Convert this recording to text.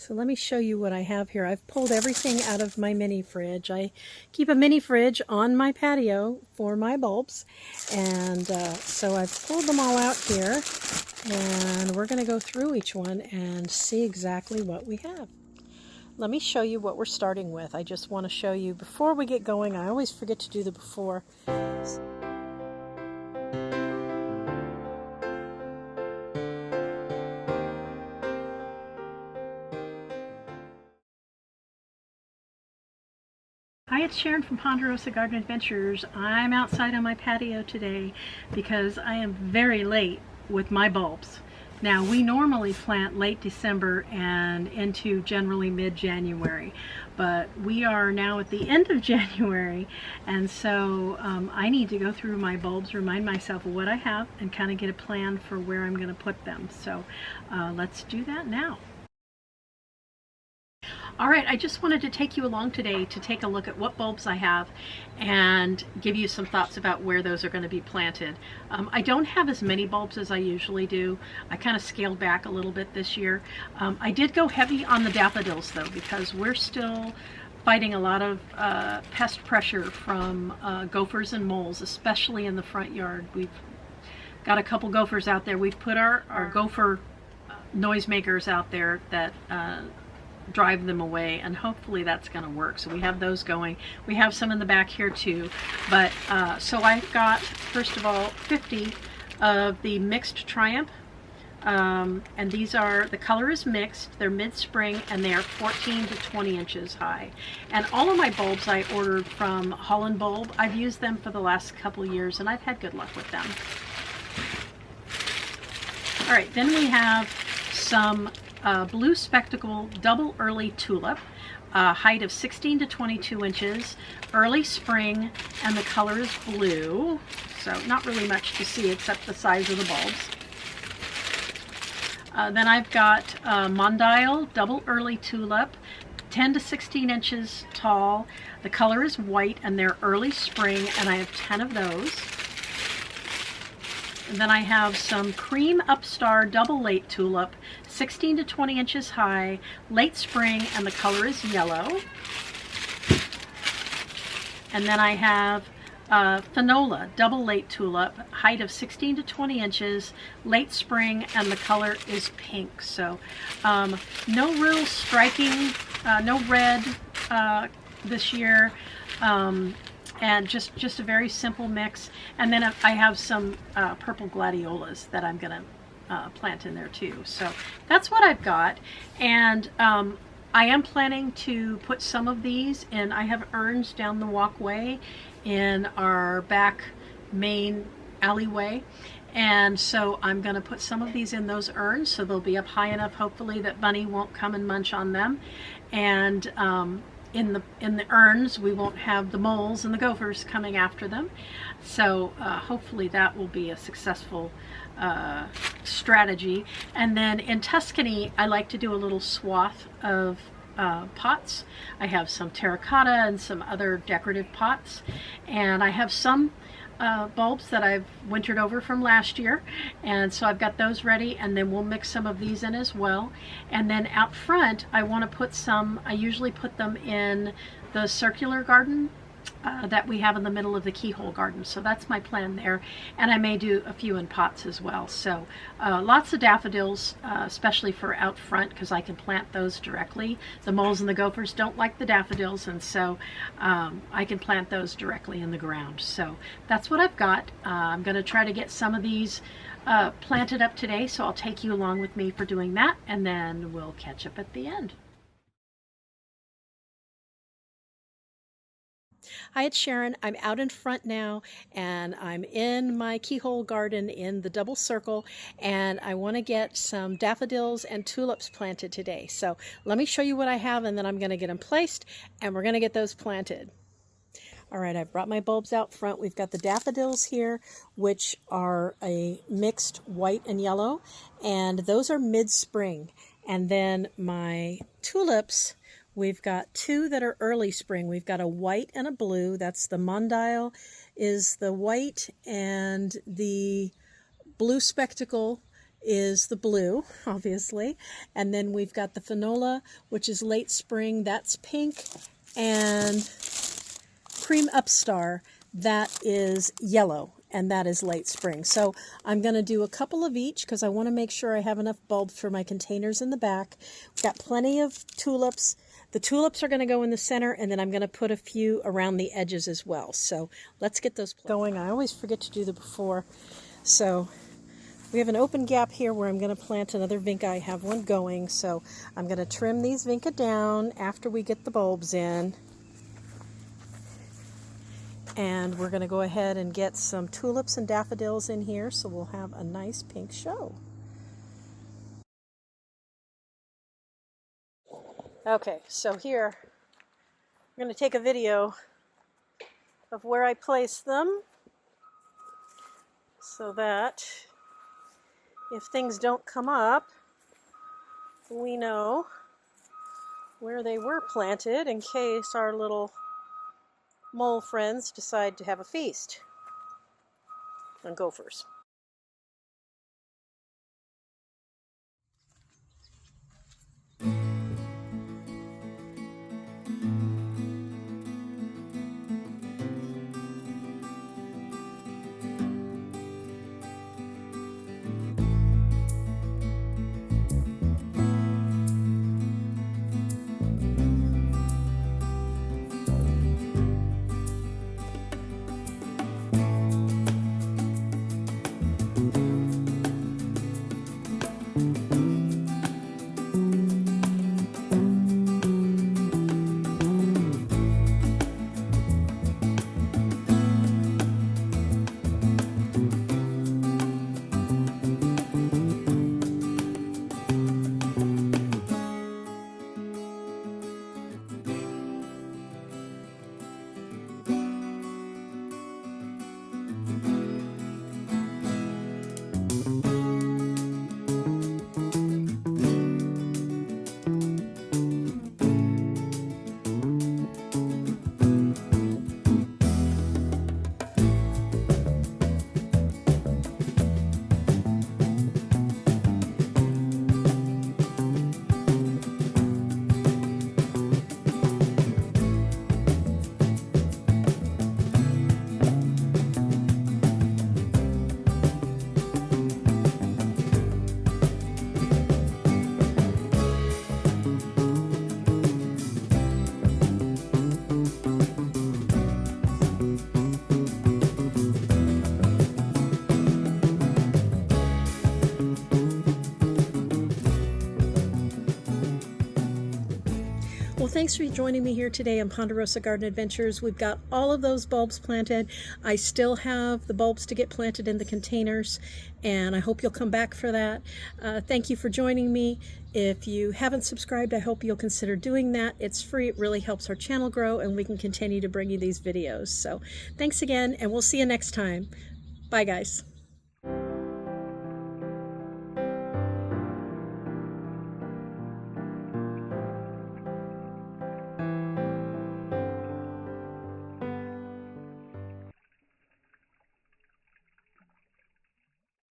So let me show you what I have here. I've pulled everything out of my mini fridge. I keep a mini fridge on my patio for my bulbs, and so I've pulled them all out here, and we're going to go through each one and see exactly what we have. Let me show you what we're starting with. I just want to show you before we get going. I always forget to do the before. Hi, it's Sharon from Ponderosa Garden Adventures. I'm outside on my patio today because I am very late with my bulbs. Now, we normally plant late December and into generally mid-January, but we are now at the end of January, and so I need to go through my bulbs, remind myself of what I have, and kind of get a plan for where I'm going to put them. So let's do that now. All right, I just wanted to take you along today to take a look at what bulbs I have and give you some thoughts about where those are going to be planted. I don't have as many bulbs as I usually do. I kind of scaled back a little bit this year. I did go heavy on the daffodils though, because we're still fighting a lot of pest pressure from gophers and moles, especially in the front yard. We've got a couple gophers out there. We've put our gopher noisemakers out there that drive them away, and hopefully that's going to work. So we have those going. We have some in the back here too, but so I've got, first of all, 50 of the mixed Triumph, and these are, the color is mixed, they're mid-spring, and they are 14 to 20 inches high. And all of my bulbs I ordered from Holland Bulb. I've used them for the last couple years and I've had good luck with them. All right, then we have some blue spectacle double early tulip, height of 16 to 22 inches, early spring, and the color is blue, so not really much to see except the size of the bulbs. Then I've got Mondial double early tulip, 10 to 16 inches tall. The color is white and they're early spring, and I have 10 of those. And then I have some cream upstar double late tulip, 16 to 20 inches high, late spring, and the color is yellow. And then I have Finola double late tulip, height of 16 to 20 inches, late spring, and the color is pink. So no real striking, no red this year. And just a very simple mix. And then I have some purple gladiolas that I'm gonna plant in there too. So that's what I've got. And I am planning to put some of these in. I have urns down the walkway in our back main alleyway. And so I'm gonna put some of these in those urns, so they'll be up high enough, hopefully, that Bunny won't come and munch on them. And in the urns, we won't have the moles and the gophers coming after them. So hopefully that will be a successful strategy. And then in Tuscany, I like to do a little swath of pots. I have some terracotta and some other decorative pots, and I have some bulbs that I've wintered over from last year, and so I've got those ready, and then we'll mix some of these in as well. And then out front I want to put some, I usually put them in the circular garden that we have in the middle of the keyhole garden. So that's my plan there, and I may do a few in pots as well. So lots of daffodils, especially for out front, because I can plant those directly. The moles and the gophers don't like the daffodils, and so I can plant those directly in the ground. So that's what I've got. I'm going to try to get some of these planted up today, so I'll take you along with me for doing that, and then we'll catch up at the end. Hi, it's Sharon. I'm out in front now, and I'm in my keyhole garden in the double circle, and I want to get some daffodils and tulips planted today. So let me show you what I have, and then I'm going to get them placed, and we're going to get those planted. All right, I've brought my bulbs out front. We've got the daffodils here, which are a mixed white and yellow, and those are mid-spring. And then my tulips, we've got two that are early spring. We've got a white and a blue. That's the Mondial is the white, and the blue spectacle is the blue, obviously. And then we've got the Finola, which is late spring. That's pink. And Cream Upstar, that is yellow, and that is late spring. So I'm going to do a couple of each because I want to make sure I have enough bulbs for my containers in the back. We've got plenty of tulips. The tulips are going to go in the center, and then I'm going to put a few around the edges as well. So let's get those going. I always forget to do the before. So we have an open gap here where I'm going to plant another vinca. I have one going, so I'm going to trim these vinca down after we get the bulbs in. And we're going to go ahead and get some tulips and daffodils in here, so we'll have a nice pink show. Okay, so here I'm going to take a video of where I place them so that if things don't come up, we know where they were planted in case our little mole friends decide to have a feast on gophers. Well, thanks for joining me here today on Ponderosa Garden Adventures. We've got all of those bulbs planted. I still have the bulbs to get planted in the containers, and I hope you'll come back for that. Thank you for joining me. If you haven't subscribed, I hope you'll consider doing that. It's free. It really helps our channel grow, and we can continue to bring you these videos. So thanks again, and we'll see you next time. Bye, guys.